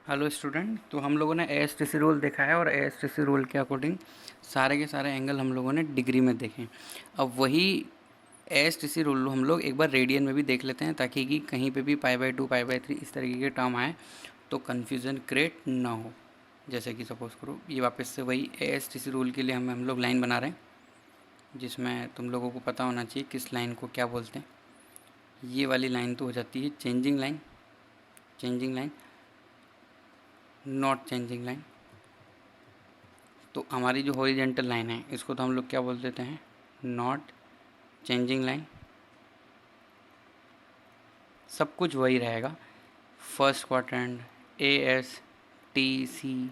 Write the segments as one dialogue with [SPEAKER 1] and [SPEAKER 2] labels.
[SPEAKER 1] Hello student. तो हम लोगों ने एएसटीसी रूल देखा है और एएसटीसी रूल के अकॉर्डिंग सारे के सारे एंगल हम लोगों ने डिग्री में देखे। अब वही एएसटीसी रूल हम लोग एक बार रेडियन में भी देख लेते हैं, ताकि कि कहीं पे भी पाई/2 पाई/3 इस तरीके के टर्म आए तो कन्फ्यूज़न क्रिएट ना हो। जैसे कि सपोज़ करो ये वापस से वही एएसटीसी रूल के लिए हम लोग लाइन बना रहे हैं, जिसमें तुम लोगों को पता होना चाहिए किस लाइन को क्या बोलते हैं। ये वाली लाइन तो हो जाती है changing line, not changing line. तो हमारी जो हॉरिजेंटल लाइन है इसको तो हम लोग क्या बोल देते हैं, नॉट चेंजिंग लाइन। सब कुछ वही रहेगा, first quadrant, A S T C,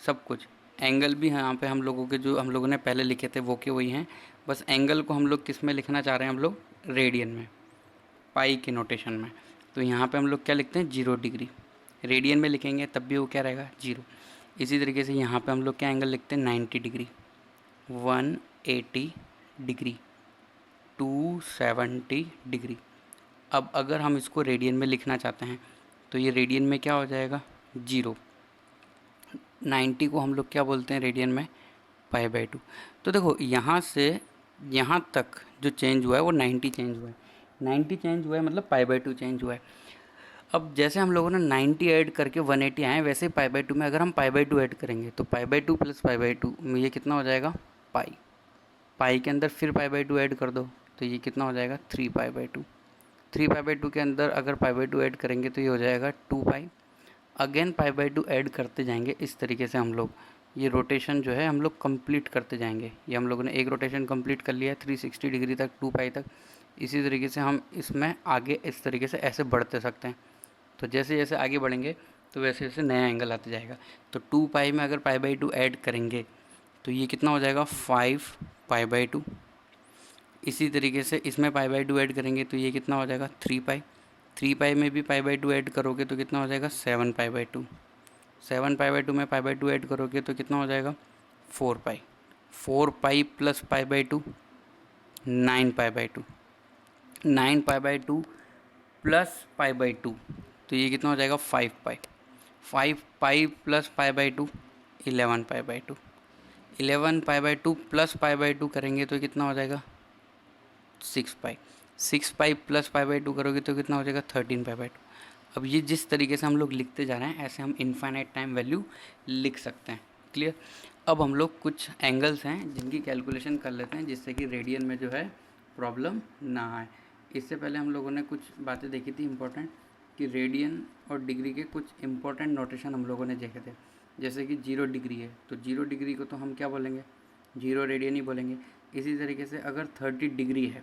[SPEAKER 1] सब कुछ। एंगल भी यहाँ पे हम लोगों के जो हम लोगों ने पहले लिखे थे वो के वही हैं, बस एंगल को हम लोग किस में लिखना चाह रहे हैं, हम लोग रेडियन में, पाई के नोटेशन में। तो यहाँ पे हम लोग क्या लिखते हैं, 0 डिग्री। रेडियन में लिखेंगे तब भी वो क्या रहेगा, 0। इसी तरीके से यहाँ पे हम लोग क्या एंगल लिखते हैं, 90 डिग्री, 180 डिग्री, 270 डिग्री। अब अगर हम इसको रेडियन में लिखना चाहते हैं तो ये रेडियन में क्या हो जाएगा, 0। 90 को हम लोग क्या बोलते हैं रेडियन में, पाई/2। तो देखो यहाँ से यहाँ तक जो चेंज हुआ है वो 90 चेंज हुआ है, 90 चेंज हुआ है मतलब पाई/2 चेंज हुआ है। अब जैसे हम लोगों ने 90 ऐड करके 180 आए, वैसे पाई/2 में अगर हम पाई/2 ऐड करेंगे तो पाई/2 प्लस पाई/2 में ये कितना हो जाएगा, पाई। पाई के अंदर फिर पाई/2 ऐड कर दो तो ये कितना हो जाएगा, 3 पाई/2। 3 पाई/2 के अंदर अगर पाई/2 ऐड करेंगे तो ये हो जाएगा 2 पाई। अगेन पाई/2 ऐड करते जाएंगे। इस तरीके से हम लोग ये रोटेशन जो है हम लोग कंप्लीट करते जाएंगे। ये हम लोगों ने एक रोटेशन कंप्लीट कर लिया है 360 डिग्री तक, 2 पाई तक। इसी तरीके से हम इसमें आगे इस तरीके से ऐसे बढ़ते सकते हैं। तो जैसे जैसे आगे बढ़ेंगे तो वैसे वैसे नया एंगल आता जाएगा। तो 2 पाई में अगर पाई/2 ऐड करेंगे तो ये कितना हो जाएगा, 5 पाई/2। इसी तरीके से इसमें पाई/2 ऐड करेंगे तो ये कितना हो जाएगा, 3 पाई। 3 पाई में भी पाई/2 ऐड करोगे तो कितना हो जाएगा, 7 पाई/2। 7 पाई/2 में पाई/2 ऐड करोगे तो कितना हो जाएगा, 4 पाई। 4 पाई प्लस पाई/2, 9 पाई/2। 9 पाई/2 प्लस पाई/2 तो ये कितना हो जाएगा, 5 पाई। 5 पाई प्लस पाई/2, 11 पाई/2। 11 पाई/2 प्लस पाई/2 करेंगे तो कितना हो जाएगा, 6 पाई। 6 पाई प्लस पाई/2 करोगे तो कितना हो जाएगा, 13 पाई/2। अब ये जिस तरीके से हम लोग लिखते जा रहे हैं ऐसे हम इनफाइनाइट टाइम वैल्यू लिख सकते हैं। क्लियर। अब हम लोग कुछ एंगल्स हैं जिनकी कैलकुलेशन कर लेते हैं, जिससे कि रेडियन में जो है प्रॉब्लम ना आए। इससे पहले हम लोगों ने कुछ बातें देखी थी इंपॉर्टेंट, कि रेडियन और डिग्री के कुछ इंपॉर्टेंट नोटेशन हम लोगों ने देखे थे। जैसे कि 0 डिग्री है तो 0 डिग्री को तो हम क्या बोलेंगे, 0 रेडियन ही बोलेंगे। इसी तरीके से अगर 30 डिग्री है,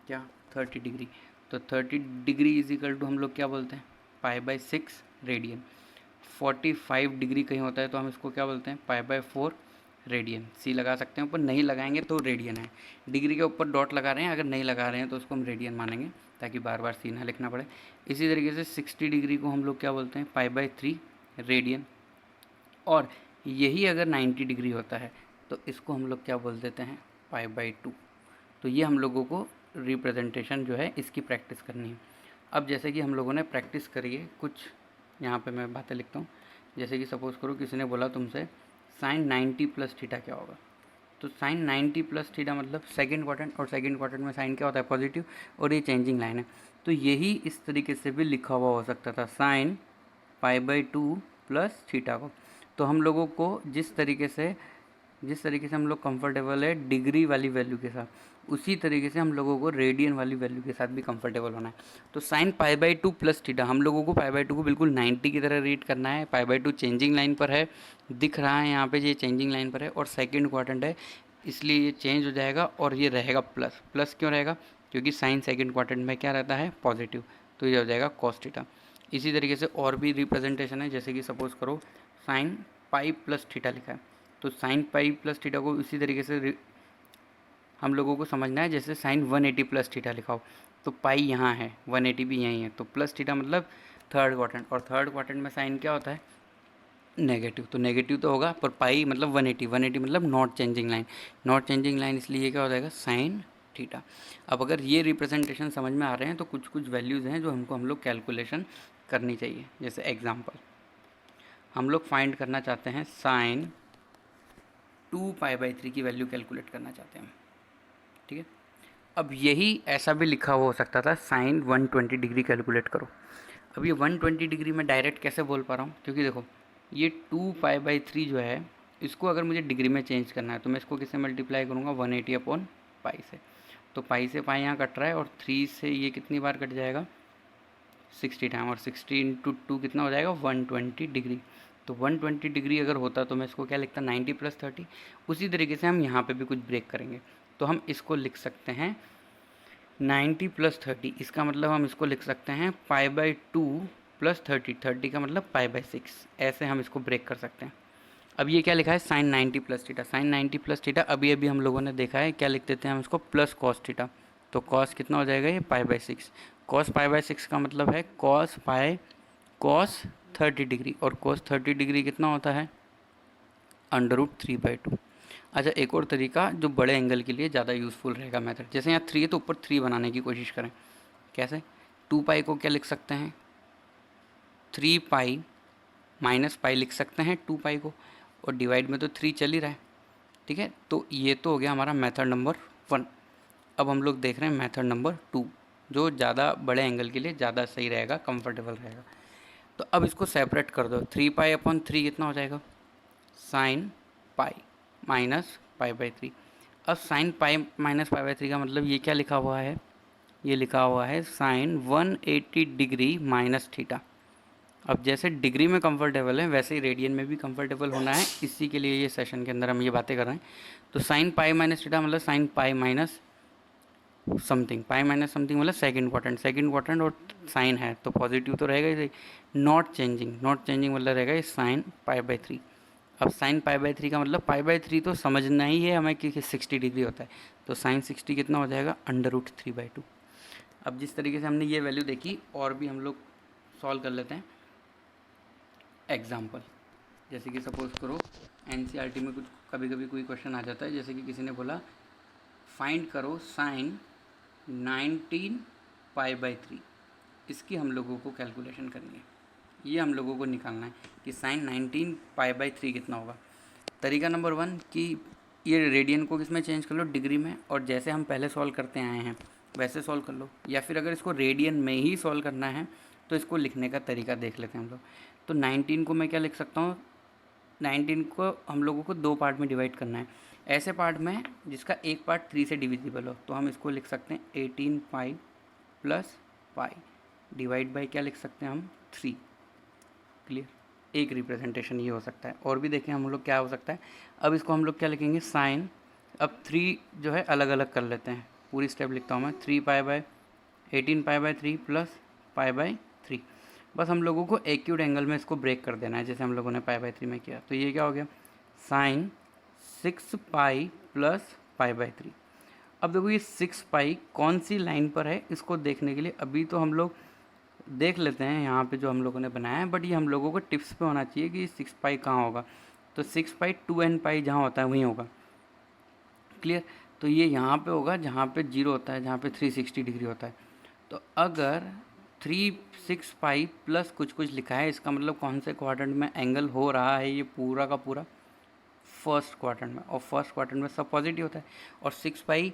[SPEAKER 1] क्या 30 डिग्री, तो 30 डिग्री इज इक्वल टू हम लोग क्या बोलते हैं, पाई/6 रेडियन। 45 डिग्री कहीं होता है तो हम इसको क्या बोलते हैं, पाई/4 रेडियन। सी लगा सकते हैं ऊपर, नहीं लगाएंगे तो रेडियन है। डिग्री के ऊपर डॉट लगा रहे हैं, अगर नहीं लगा रहे हैं तो उसको हम रेडियन मानेंगे, ताकि बार बार सी ना लिखना पड़े। इसी तरीके से 60 डिग्री को हम लोग क्या बोलते हैं, पाई/3 रेडियन। और यही अगर 90 डिग्री होता है तो इसको हम लोग क्या बोल देते हैं, पाई/2। तो ये हम लोगों को रिप्रेजेंटेशन जो है इसकी प्रैक्टिस करनी है। अब जैसे कि हम लोगों ने प्रैक्टिस करी है कुछ, यहाँ पे मैं बातें लिखता हूँ। जैसे कि सपोज़ करो किसी ने बोला तुमसे साइन 90 प्लस थीटा क्या होगा। तो साइन 90 प्लस थीटा मतलब सेकंड क्वाड्रेंट, और सेकंड क्वाड्रेंट में साइन क्या होता है, पॉजिटिव, और ये चेंजिंग लाइन है। तो यही इस तरीके से भी लिखा हुआ हो सकता था, साइन पाई/2 प्लस थीटा को। तो हम लोगों को जिस तरीके से हम लोग कंफर्टेबल है डिग्री वाली वैल्यू के साथ, उसी तरीके से हम लोगों को रेडियन वाली वैल्यू के साथ भी कंफर्टेबल होना है। तो साइन पाई/2 प्लस थीटा हम लोगों को पाई/2 को बिल्कुल 90 की तरह रीड करना है। पाई/2 चेंजिंग लाइन पर है, दिख रहा है यहाँ पे, ये चेंजिंग लाइन पर है और सेकंड क्वाड्रेंट है, इसलिए ये चेंज हो जाएगा और ये रहेगा प्लस। प्लस क्यों रहेगा, क्योंकि साइन सेकंड क्वाड्रेंट में क्या रहता है, पॉजिटिव। तो ये हो जाएगा कॉस थीटा। इसी तरीके से और भी रिप्रेजेंटेशन है, जैसे कि सपोज़ करो साइन पाई प्लस थीटा लिखा है, तो साइन पाई प्लस थीटा को इसी तरीके से हम लोगों को समझना है, जैसे साइन 180 प्लस थीटा लिखा हो, तो पाई यहाँ है, 180 भी यहीं है, तो प्लस थीटा मतलब थर्ड क्वाड्रेंट, और थर्ड क्वाड्रेंट में साइन क्या होता है, नेगेटिव। तो नेगेटिव तो होगा, पर पाई मतलब 180, 180 मतलब not changing line. Not changing line इसलिए ये क्या हो जाएगा, साइन थीटा। अब अगर ये रिप्रेजेंटेशन समझ में आ रहे हैं तो कुछ कुछ वैल्यूज़ हैं जो हम लोग कैलकुलेशन करनी चाहिए। जैसे एग्जाम्पल, हम लोग फाइंड करना चाहते हैं साइन 2π/3 की वैल्यू कैलकुलेट करना चाहते हैं, ठीक है। अब यही ऐसा भी लिखा हुआ हो सकता था, साइन 120 डिग्री कैलकुलेट करो। अब ये 120 डिग्री मैं डायरेक्ट कैसे बोल पा रहा हूँ, क्योंकि देखो ये 2π/3 जो है, इसको अगर मुझे डिग्री में चेंज करना है तो मैं इसको किससे मल्टीप्लाई करूँगा, 180/π से। तो पाई से पाई यहाँ कट रहा है और 3 से ये कितनी बार कट जाएगा, 60 टाइम, और 60 इंटू 2 कितना हो जाएगा, 120 डिग्री। तो 120 डिग्री अगर होता तो मैं इसको क्या लिखता, 90 + 30। उसी तरीके से हम यहाँ पे भी कुछ ब्रेक करेंगे, तो हम इसको लिख सकते हैं 90 + 30। इसका मतलब हम इसको लिख सकते हैं π/2 + 30, 30 का मतलब π/6। ऐसे हम इसको ब्रेक कर सकते हैं। अब ये क्या लिखा है, साइन 90 + थीटा। साइन 90 + थीटा अभी अभी हम लोगों ने देखा है, क्या लिख देते हैं हम इसको, प्लस कॉस थीटा। तो कॉस कितना हो जाएगा, ये π/6। कॉस π/6 का मतलब है कॉस पाई कॉस 30 डिग्री, और कॉस 30 डिग्री कितना होता है, √3/2। अच्छा, एक और तरीका जो बड़े एंगल के लिए ज़्यादा यूज़फुल रहेगा मेथड, जैसे यहाँ 3 है तो ऊपर 3 बनाने की कोशिश करें। कैसे, 2π को क्या लिख सकते हैं, 3π - π लिख सकते हैं 2π को, और डिवाइड में तो 3 चल ही रहा है, ठीक है। तो ये तो हो गया हमारा मेथड नंबर 1। अब हम लोग देख रहे हैं मेथड नंबर 2, जो ज़्यादा बड़े एंगल के लिए ज़्यादा सही रहेगा, कंफर्टेबल रहेगा। तो अब इसको सेपरेट कर दो, 3π/3 कितना हो जाएगा, साइन पाई माइनस π/3। अब साइन पाई माइनस π/3 का मतलब ये क्या लिखा हुआ है, ये लिखा हुआ है साइन 180 डिग्री माइनस थीटा। अब जैसे डिग्री में कंफर्टेबल है वैसे ही रेडियन में भी कंफर्टेबल होना है, इसी के लिए ये सेशन के अंदर हम ये बातें कर रहे हैं। तो साइन पाई माइनस थीटा मतलब sine pi minus something, pi minus something मतलब सेकंड क्वाड्रेंट, और साइन है तो पॉजिटिव तो रहेगा ही। नॉट चेंजिंग मतलब रहेगा ये साइन π/3। अब साइन π/3 का मतलब π/3 तो समझना ही है हमें कि 60 डिग्री होता है। तो साइन 60 कितना हो जाएगा, √3/2। अब जिस तरीके से हमने ये वैल्यू देखी, और भी हम लोग सॉल्व कर लेते हैं एग्जाम्पल। जैसे कि सपोज करो NCERT में कुछ कभी कभी कोई क्वेश्चन आ जाता है, जैसे कि किसी ने बोला फाइंड करो साइन 19π/3। इसकी हम लोगों को कैलकुलेशन करनी है, ये हम लोगों को निकालना है कि साइन 19π/3 कितना होगा। तरीका नंबर 1 कि ये रेडियन को किस में चेंज कर लो, डिग्री में, और जैसे हम पहले सॉल्व करते आए हैं वैसे सॉल्व कर लो। या फिर अगर इसको रेडियन में ही सॉल्व करना है तो इसको लिखने का तरीका देख लेते हैं हम लोग। तो 19 को मैं क्या लिख सकता हूँ, 19 को हम लोगों को 2 पार्ट में डिवाइड करना है। ऐसे पार्ट में जिसका एक पार्ट 3 से डिविजिबल हो, तो हम इसको लिख सकते हैं 18π + π डिवाइड बाई क्या लिख सकते हैं हम, 3। क्लियर, एक रिप्रेजेंटेशन ये हो सकता है। और भी देखें हम लोग क्या हो सकता है। अब इसको हम लोग क्या लिखेंगे, साइन, अब 3 जो है अलग अलग कर लेते हैं, पूरी स्टेप लिखता हूँ मैं, 18π/3 + π/3। बस हम लोगों को एक्यूट एंगल में इसको ब्रेक कर देना है, जैसे हम लोगों ने π/3 में किया। तो ये क्या हो गया, साइन 6π + π/3। अब देखो ये 6π कौन सी लाइन पर है, इसको देखने के लिए अभी तो हम लोग देख लेते हैं यहाँ पे जो हम लोगों ने बनाया है, बट ये हम लोगों को टिप्स पे होना चाहिए कि 6π कहाँ होगा। तो 6π 2nπ जहाँ होता है वहीं होगा। क्लियर, तो ये यहाँ पे होगा जहाँ पे 0 होता है, जहाँ पे 360 डिग्री होता है। तो अगर 3 6π प्लस कुछ कुछ लिखा है, इसका मतलब कौन से क्वाड्रेंट में एंगल हो रहा है, ये पूरा का पूरा फर्स्ट क्वाड्रेंट में, और फर्स्ट क्वाड्रेंट में सब पॉजिटिव होता है। और 6π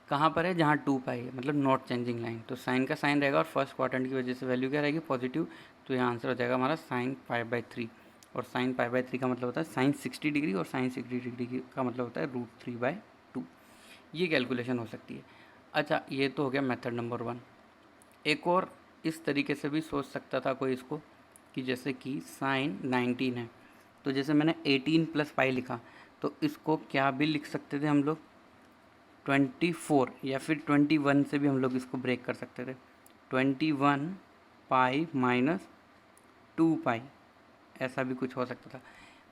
[SPEAKER 1] कहाँ पर है, जहाँ 2π है, मतलब नॉट चेंजिंग लाइन। तो साइन का साइन रहेगा और फर्स्ट क्वाड्रेंट की वजह से वैल्यू क्या रहेगी, पॉजिटिव। तो यहाँ आंसर हो जाएगा हमारा साइन π/3। और साइन π/3 का मतलब होता है साइन 60 डिग्री, और साइन 60 डिग्री का मतलब होता है √3/2। ये कैलकुलेशन हो सकती है। अच्छा, ये तो हो गया मेथड नंबर 1। एक और इस तरीके से भी सोच सकता था कोई इसको, कि जैसे कि साइन 19 है, तो जैसे मैंने 18 + π लिखा, तो इसको क्या भी लिख सकते थे हम लोग, 24 या फिर 21 से भी हम लोग इसको ब्रेक कर सकते थे। 21π - 2π, ऐसा भी कुछ हो सकता था।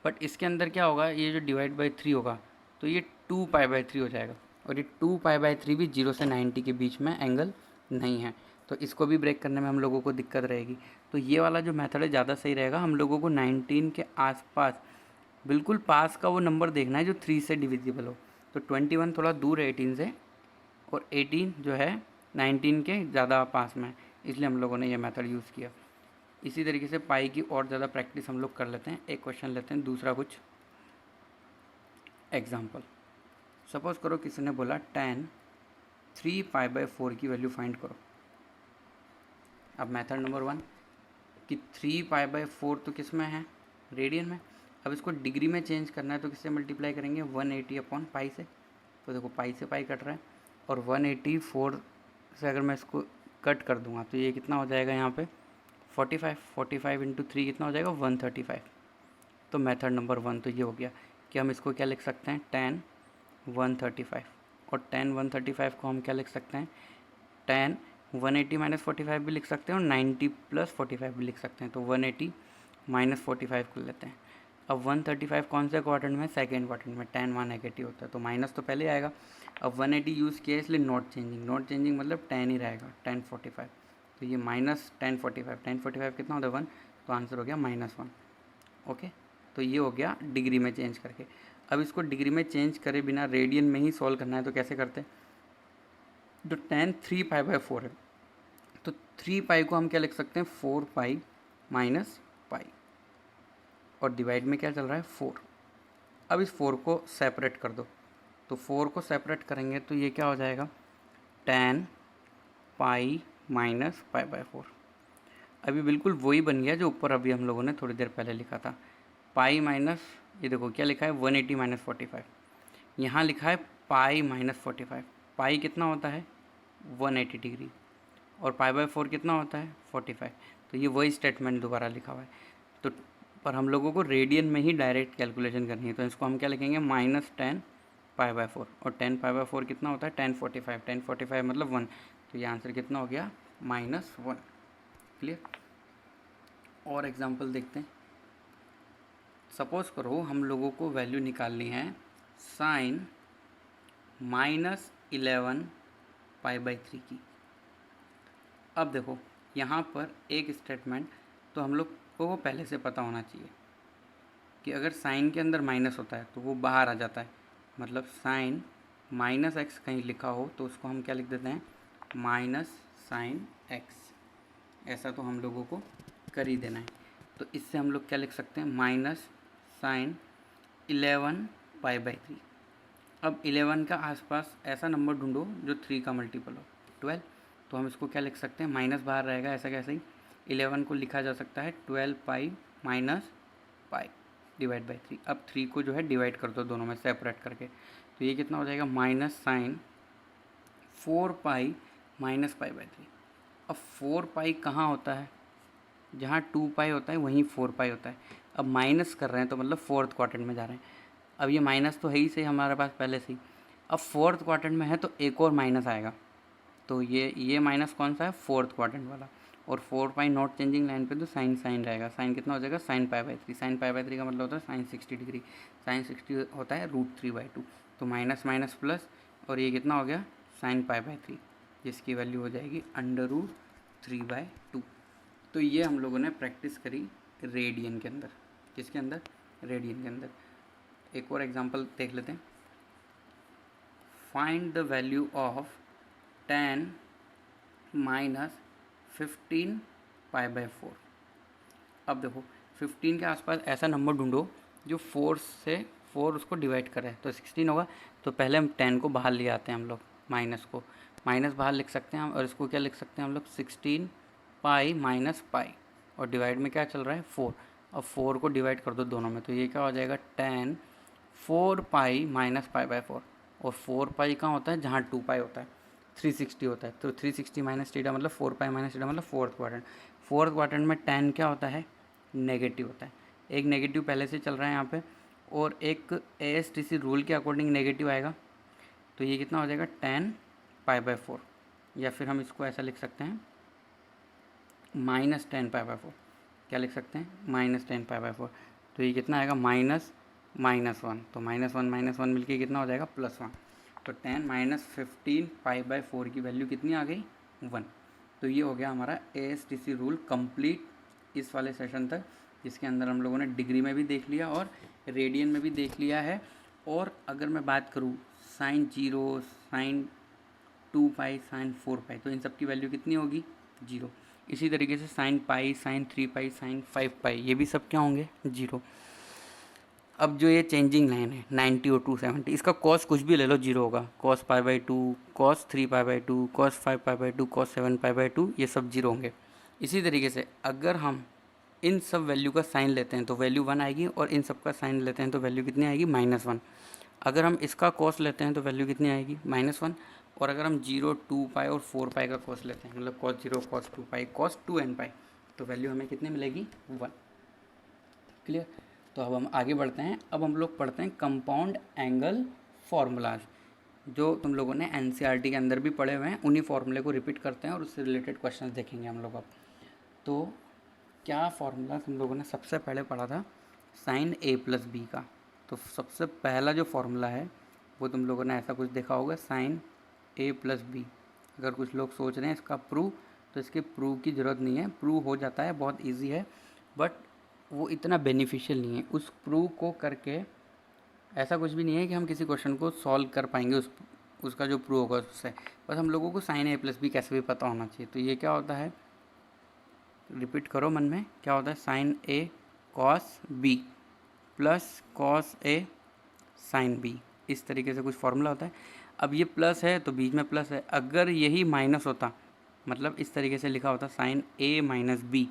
[SPEAKER 1] बट इसके अंदर क्या होगा, ये जो डिवाइड बाई 3 होगा तो ये 2π/3 हो जाएगा, और ये 2π/3 भी 0 से 90 के बीच में एंगल नहीं है, तो इसको भी ब्रेक करने में हम लोगों को दिक्कत रहेगी। तो ये वाला जो मेथड है ज़्यादा सही रहेगा। हम लोगों को 19 के आसपास, बिल्कुल पास का वो नंबर देखना है जो 3 से डिविजिबल हो। तो 21 थोड़ा दूर है 18 से, और 18 जो है 19 के ज़्यादा पास में है, इसलिए हम लोगों ने ये मेथड यूज़ किया। इसी तरीके से पाई की और ज़्यादा प्रैक्टिस हम लोग कर लेते हैं। एक क्वेश्चन लेते हैं दूसरा कुछ एग्जाम्पल। सपोज करो किसी ने बोला tan 3π/4 की वैल्यू फाइंड करो। अब मेथड नंबर 1 कि 3π/4 तो किस में है, रेडियन में। अब इसको डिग्री में चेंज करना है तो किससे मल्टीप्लाई करेंगे, 180/π से। तो देखो पाई से पाई कट रहा है और 184 से अगर मैं इसको कट कर दूंगा तो ये कितना हो जाएगा यहाँ पे 45 इंटू 3 कितना हो जाएगा 135। तो मेथड नंबर 1 तो ये हो गया कि हम इसको क्या लिख सकते हैं tan 135, और tan 135 को हम क्या लिख सकते हैं tan 180 - 45 भी लिख सकते हैं और 90 + 45 भी लिख सकते हैं। तो 180 - 45 कर लेते हैं। अब 135 कौन से क्वाड्रेंट में, सेकेंड क्वाड्रेंट में, tan वहाँ नेगेटिव होता है तो माइनस तो पहले आएगा। अब 180 यूज़ किया इसलिए नॉट चेंजिंग मतलब tan ही रहेगा, tan 45। तो ये -tan 45 कितना होता है 1, तो आंसर हो गया -1। ओके, तो ये हो गया डिग्री में चेंज करके। अब इसको डिग्री में चेंज करे बिना रेडियन में ही सॉल्व करना है तो कैसे करते हैं, जो tan 3π/4 है तो 3π को हम क्या लिख सकते हैं 4π - π, और डिवाइड में क्या चल रहा है 4। अब इस 4 को सेपरेट कर दो, तो 4 को सेपरेट करेंगे तो ये क्या हो जाएगा tan π - π/4। अभी बिल्कुल वही बन गया जो ऊपर अभी हम लोगों ने थोड़ी देर पहले लिखा था। पाई माइनस, ये देखो क्या लिखा है 180 - 45, यहाँ लिखा है पाई -45। पाई कितना होता है 180 डिग्री और π/4 कितना होता है 45। तो ये वही स्टेटमेंट दोबारा लिखा हुआ है। तो पर हम लोगों को रेडियन में ही डायरेक्ट कैलकुलेशन करनी है तो इसको हम क्या लिखेंगे -tan π/4, और tan π/4 कितना होता है tan 45 मतलब 1। तो ये आंसर कितना हो गया -1। क्लियर। और एग्जांपल देखते हैं। सपोज करो हम लोगों को वैल्यू निकालनी है sin -11 π/3 की। अब देखो यहाँ पर एक स्टेटमेंट तो हम लोग को पहले से पता होना चाहिए कि अगर साइन के अंदर माइनस होता है तो वो बाहर आ जाता है, मतलब sin -x कहीं लिखा हो तो उसको हम क्या लिख देते हैं -sin x। ऐसा तो हम लोगों को कर ही देना है। तो इससे हम लोग क्या लिख सकते हैं -sin 11 π/3। अब 11 का आसपास ऐसा नंबर ढूंढो जो 3 का मल्टीपल हो, 12। तो हम इसको क्या लिख सकते हैं, माइनस बाहर रहेगा, ऐसा कैसे ही 11 को लिखा जा सकता है 12π - π डिवाइड बाई 3। अब 3 को जो है डिवाइड कर दो दोनों में सेपरेट करके, तो ये कितना हो जाएगा -sin 4π - π/3। अब 4π कहाँ होता है, जहाँ 2π होता है वहीं 4π होता है। अब माइनस कर रहे हैं तो मतलब फोर्थ क्वाड्रेंट में जा रहे हैं। अब ये माइनस तो है ही सही हमारे पास पहले से ही। अब फोर्थ क्वाड्रेंट में है तो एक और माइनस आएगा, तो ये माइनस कौन सा है फोर्थ क्वाड्रेंट वाला। और 4π नॉट चेंजिंग लाइन पे तो साइन रहेगा। साइन कितना हो जाएगा sin π/3। sin π/3 का मतलब होता है sin 60 डिग्री। sin 60 होता है √3/2। तो माइनस माइनस प्लस, और ये कितना हो गया sin π/3, जिसकी वैल्यू हो जाएगी √3/2। तो ये हम लोगों ने प्रैक्टिस करी रेडियन के अंदर। किसके अंदर, रेडियन के अंदर। एक और एग्जांपल देख लेते हैं। Find the value of tan -15 π/4। अब देखो 15 के आसपास ऐसा नंबर ढूंढो जो 4 से 4 उसको डिवाइड करे तो 16 होगा। तो पहले हम 10 को बाहर ले आते हैं, हम लोग माइनस को माइनस बाहर लिख सकते हैं और इसको क्या लिख सकते हैं हम लोग 16π - π, और डिवाइड में क्या चल रहा है 4। अब 4 को डिवाइड कर दो दोनों में तो ये क्या हो जाएगा tan 4π - π/4। और 4π कहाँ होता है, जहाँ 2π होता है 360 होता है। तो 360 माइनस थीटा मतलब 4π माइनस थीटा मतलब फोर्थ क्वाड्रेंट। फोर्थ क्वाड्रेंट में tan क्या होता है, नेगेटिव होता है। एक नेगेटिव पहले से चल रहा है यहाँ पे, और एक ASTC रूल के अकॉर्डिंग नेगेटिव आएगा। तो ये कितना हो जाएगा tan π/4, या फिर हम इसको ऐसा लिख सकते हैं -tan π/4। क्या लिख सकते हैं -tan π/4। तो ये कितना आएगा -1। तो -1 मिलके कितना हो जाएगा +1। तो tan -15 π/4 की वैल्यू कितनी आ गई 1। तो ये हो गया हमारा ASTC रूल कंप्लीट इस वाले सेशन तक, जिसके अंदर हम लोगों ने डिग्री में भी देख लिया और रेडियन में भी देख लिया है। और अगर मैं बात करूँ sin 0, sin 2π, sin 4π, तो इन सब की वैल्यू कितनी होगी 0। इसी तरीके से साइन पाई, साइन 3 पाई, साइन 5 पाई, ये भी सब क्या होंगे 0। अब जो ये चेंजिंग लाइन है 90 और 270, इसका कॉस कुछ भी ले लो 0 होगा। Cos pi by 2, cos 3 pi by 2, cos 5 pi by 2, cos 7 pi by 2, ये सब 0 होंगे। इसी तरीके से अगर हम इन सब वैल्यू का साइन लेते हैं तो वैल्यू 1 आएगी, और इन सब का साइन लेते हैं तो वैल्यू कितनी आएगी -1। अगर हम इसका कॉस लेते हैं तो वैल्यू कितनी आएगी -1, और अगर हम 0, 2 पाई और 4 पाई का कॉस लेते हैं, मतलब कॉस 0, कॉस 2 पाई, कॉस 2n पाई, तो वैल्यू हमें कितनी मिलेगी 1। क्लियर। तो अब हम आगे बढ़ते हैं। अब हम लोग पढ़ते हैं कंपाउंड एंगल फार्मूलाज, जो तुम लोगों ने एनसीईआरटी के अंदर भी पढ़े हुए हैं। उन्हीं फार्मूले को रिपीट करते हैं और उससे रिलेटेड क्वेश्चन देखेंगे हम लोग अब। तो क्या फार्मूला हम लोगों ने सबसे पहले पढ़ा था साइन a प्लस बी का। तो सबसे पहला जो फार्मूला है वो तुम लोगों ने ऐसा कुछ देखा होगा, साइन a प्लस बी। अगर कुछ लोग सोच रहे हैं इसका प्रूव, तो इसके प्रूव की ज़रूरत नहीं है, प्रूव हो जाता है, बहुत इजी है, बट वो इतना बेनिफिशियल नहीं है। उस प्रूव को करके ऐसा कुछ भी नहीं है कि हम किसी क्वेश्चन को सॉल्व कर पाएंगे उसका जो प्रूव होगा उससे। बस हम लोगों को साइन a प्लस बी कैसे भी पता होना चाहिए। तो ये क्या होता है, रिपीट करो मन में, क्या होता है, sine a cos b plus cos a sine b। इस तरीके से कुछ फार्मूला होता है। अब ये प्लस है तो बीच में प्लस है, अगर यही माइनस होता, मतलब इस तरीके से लिखा होता साइन a माइनस बी,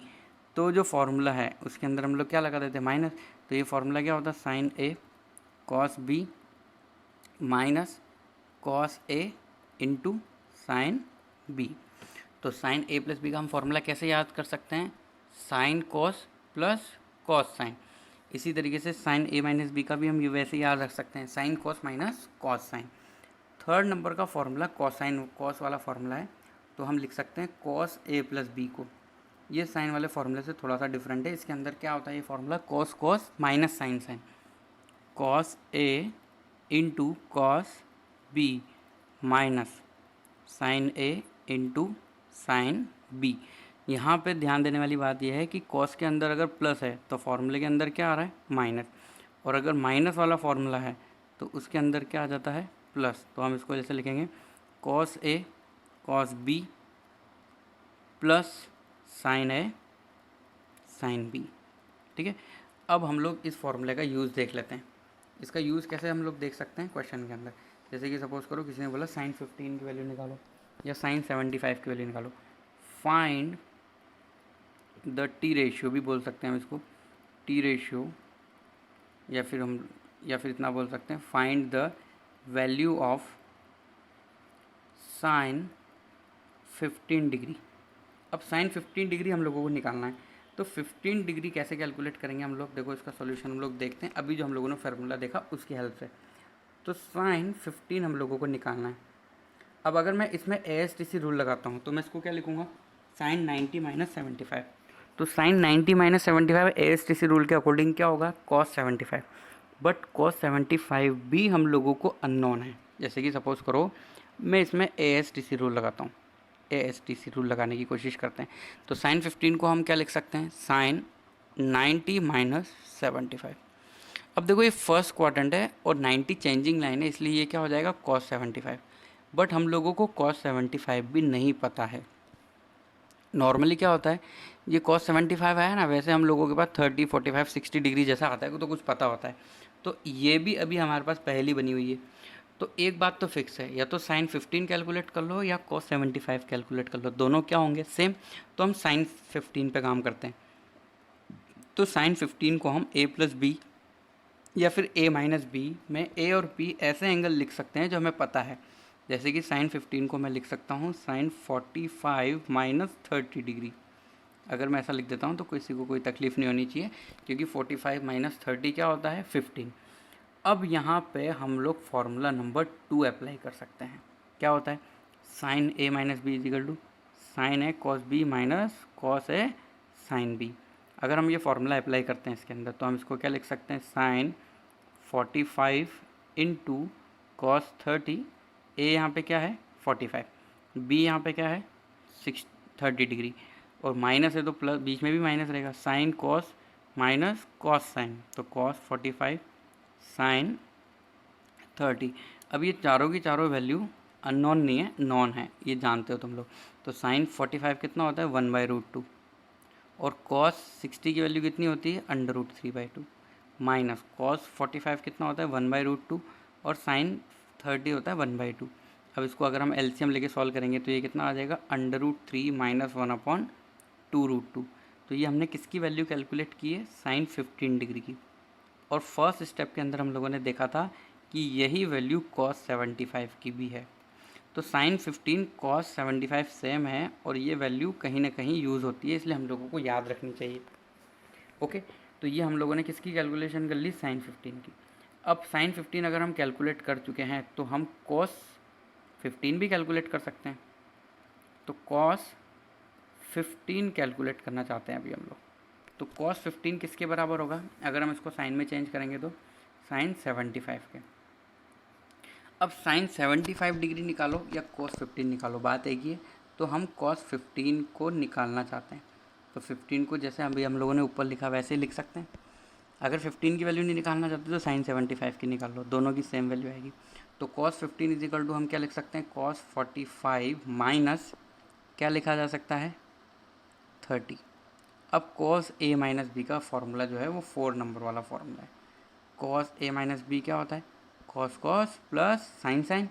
[SPEAKER 1] तो जो फार्मूला है उसके अंदर हम लोग क्या लगा देते हैं माइनस। तो ये फार्मूला क्या होता है, sine a cos b minus cos a into sine b। तो साइन a प्लस बी का हम फार्मूला कैसे याद कर सकते हैं, sine cos plus cos sine. इसी तरीके से साइन a माइनस बी का भी हम ये वैसे याद रख सकते हैं, sine cos minus cos sine. Third number का फार्मूला कॉसाइन, कॉस वाला फार्मूला है, तो हम लिख सकते हैं कॉस a प्लस बी को। ये साइन वाले फार्मूले से थोड़ा सा डिफरेंट है। इसके अंदर क्या होता है, ये formula cos cos minus sine sine, cos a into cos b minus sine a into sine b। यहाँ पे ध्यान देने वाली बात यह है कि कॉस के अंदर अगर प्लस है तो फार्मूले के अंदर क्या आ रहा है माइनस, और अगर माइनस वाला फार्मूला है तो उसके अंदर क्या आ जाता है प्लस। तो हम इसको जैसे लिखेंगे cos a cos b plus sine a sine b। ठीक है। अब हम लोग इस फार्मूले का यूज़ देख लेते हैं। इसका यूज़ कैसे हम लोग देख सकते हैं क्वेश्चन के अंदर। जैसे कि सपोज करो किसी ने बोला साइन 15 की वैल्यू निकालो या साइन 75 की वैल्यू निकालो, फाइंड द टी रेशियो भी बोल सकते हैं हम इसको, टी रेशियो, या फिर इतना बोल सकते हैं find the value of sine 15 degree. अब साइन 15 डिग्री हम लोगों को निकालना है, तो 15 डिग्री कैसे कैलकुलेट करेंगे हम लोग, देखो इसका सॉल्यूशन हम लोग देखते हैं अभी जो हम लोगों ने फार्मूला देखा उसकी हेल्प से। तो साइन 15 हम लोगों को निकालना है। अब अगर मैं इसमें ASTC रूल लगाता हूँ तो मैं इसको क्या लिखूँगा, साइन 90 माइनस 75। तो साइन 90 माइनस 75 ASTC रूल के अकॉर्डिंग क्या होगा, कॉस 75। बट कॉस 75 भी हम लोगों को अननोन है। जैसे कि सपोज़ करो मैं इसमें ASTC रूल लगाता हूँ, ASTC रूल लगाने की कोशिश करते हैं। तो साइन 15 को हम क्या लिख सकते हैं, साइन 90 माइनस 75। अब देखो ये फर्स्ट क्वाड्रेंट है और 90 चेंजिंग लाइन है, इसलिए ये क्या हो जाएगा कॉस 75। बट हम लोगों को कॉस 75 भी नहीं पता है। नॉर्मली क्या होता है, ये कॉस 75 आया ना, वैसे हम लोगों के पास 30, 45, 60 डिग्री जैसा आता है तो कुछ पता होता है। तो ये भी अभी हमारे पास पहली बनी हुई है। तो एक बात तो फिक्स है, या तो साइन 15 कैलकुलेट कर लो या कॉस 75 कैलकुलेट कर लो, दोनों क्या होंगे सेम। तो हम साइन 15 पे काम करते हैं। तो साइन 15 को हम a प्लस बी या फिर a माइनस बी में a और p ऐसे एंगल लिख सकते हैं जो हमें पता है। जैसे कि साइन 15 को मैं लिख सकता हूँ साइन 45 माइनस 30 डिग्री। अगर मैं ऐसा लिख देता हूँ तो किसी को कोई तकलीफ़ नहीं होनी चाहिए, क्योंकि 45 माइनस 30 क्या होता है 15। अब यहाँ पे हम लोग फार्मूला नंबर 2 अप्लाई कर सकते हैं। क्या होता है, sine a minus b is equal to sine a cos b minus cos a sine b। अगर हम ये फार्मूला अप्लाई करते हैं इसके अंदर तो हम इसको क्या लिख सकते हैं, साइन 45 इंटू कॉस 30, a यहाँ पे क्या है 45, b यहाँ पे क्या है 30 डिग्री, और माइनस है तो प्लस, बीच में भी माइनस रहेगा, sine cos minus cos sine, तो कॉस 45 साइन 30। अब ये चारों की चारों वैल्यू अननोन नहीं है, नॉन है, ये जानते हो तुम लोग। तो साइन 45 कितना होता है 1/√2 और कॉस 60 की वैल्यू कितनी होती है √3/2 माइनस कॉस 45 कितना होता है 1/√2 और साइन 30 होता है 1/2। अब इसको अगर हम एलसीएम लेके सॉल्व करेंगे तो ये कितना आ जाएगा √3 माइनस 1/2√2। तो ये हमने किसकी वैल्यू कैलकुलेट की है साइन 15 डिग्री की। और फर्स्ट स्टेप के अंदर हम लोगों ने देखा था कि यही वैल्यू कॉस 75 की भी है। तो साइन 15 कॉस 75 सेम है और ये वैल्यू कहीं ना कहीं यूज़ होती है, इसलिए हम लोगों को याद रखनी चाहिए। ओके, तो ये हम लोगों ने किसकी कैलकुलेशन कर ली साइन 15 की। अब साइन 15 अगर हम कैलकुलेट कर चुके हैं तो हम कॉस 15 भी कैलकुलेट कर सकते हैं। तो कॉस 15 कैलकुलेट करना चाहते हैं अभी हम लोग। तो कॉस 15 किसके बराबर होगा अगर हम इसको साइन में चेंज करेंगे तो साइन 75 के। अब साइन 75 डिग्री निकालो या कॉस 15 निकालो, बात एक ही है। तो हम कॉस 15 को निकालना चाहते हैं, तो 15 को जैसे अभी हम लोगों ने ऊपर लिखा वैसे ही लिख सकते हैं। अगर 15 की वैल्यू नहीं निकालना चाहते तो साइन 75 की निकाल लो, दोनों की सेम वैल्यू आएगी। तो कॉस 15 इज इक्वल टू हम क्या लिख सकते हैं कॉस 45 माइनस क्या लिखा जा सकता है 30। अब कॉस ए माइनस बी का फॉर्मूला जो है वो 4 नंबर वाला फॉर्मूला है। कॉस ए माइनस बी क्या होता है cos cos plus sine sine.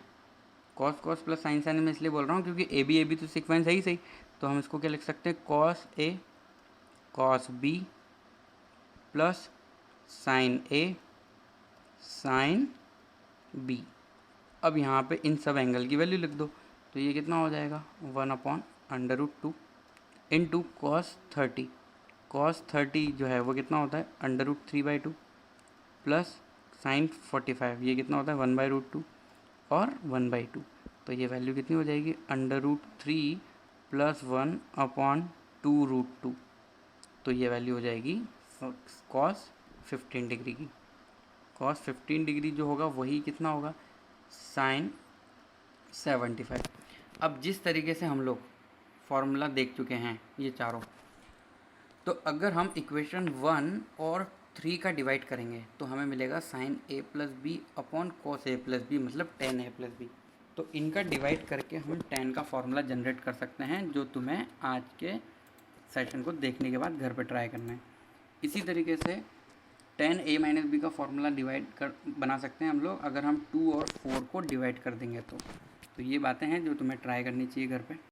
[SPEAKER 1] Cos cos plus sine sine में इसलिए बोल रहा हूँ क्योंकि ए बी तो सीक्वेंस है ही सही। तो हम इसको क्या लिख सकते हैं cos A cos B plus sign A sine B. अब यहाँ पे इन सब एंगल की वैल्यू लिख दो, तो ये कितना हो जाएगा 1/√2 इंटू कॉस 30। कॉस 30 जो है वो कितना होता है √3/2 प्लस साइन 45 ये कितना होता है 1/√2 और 1/2। तो ये वैल्यू कितनी हो जाएगी √3 प्लस 1/2√2। तो ये वैल्यू हो जाएगी कॉस 15 डिग्री की। कॉस 15 डिग्री जो होगा वही कितना होगा साइन 75। अब जिस तरीके से हम लोग फॉर्मूला देख चुके हैं ये चारों, तो अगर हम इक्वेशन 1 और 3 का डिवाइड करेंगे तो हमें मिलेगा sign A plus B upon cos A plus B मतलब tan a प्लस बी। तो इनका डिवाइड करके हम tan का फॉर्मूला जनरेट कर सकते हैं, जो तुम्हें आज के सेशन को देखने के बाद घर पर ट्राई करना है। इसी तरीके से tan a माइनस बी का फॉर्मूला डिवाइड कर बना सकते हैं हम लोग अगर हम 2 और 4 को डिवाइड कर देंगे तो ये बातें हैं जो तुम्हें ट्राई करनी चाहिए घर पे।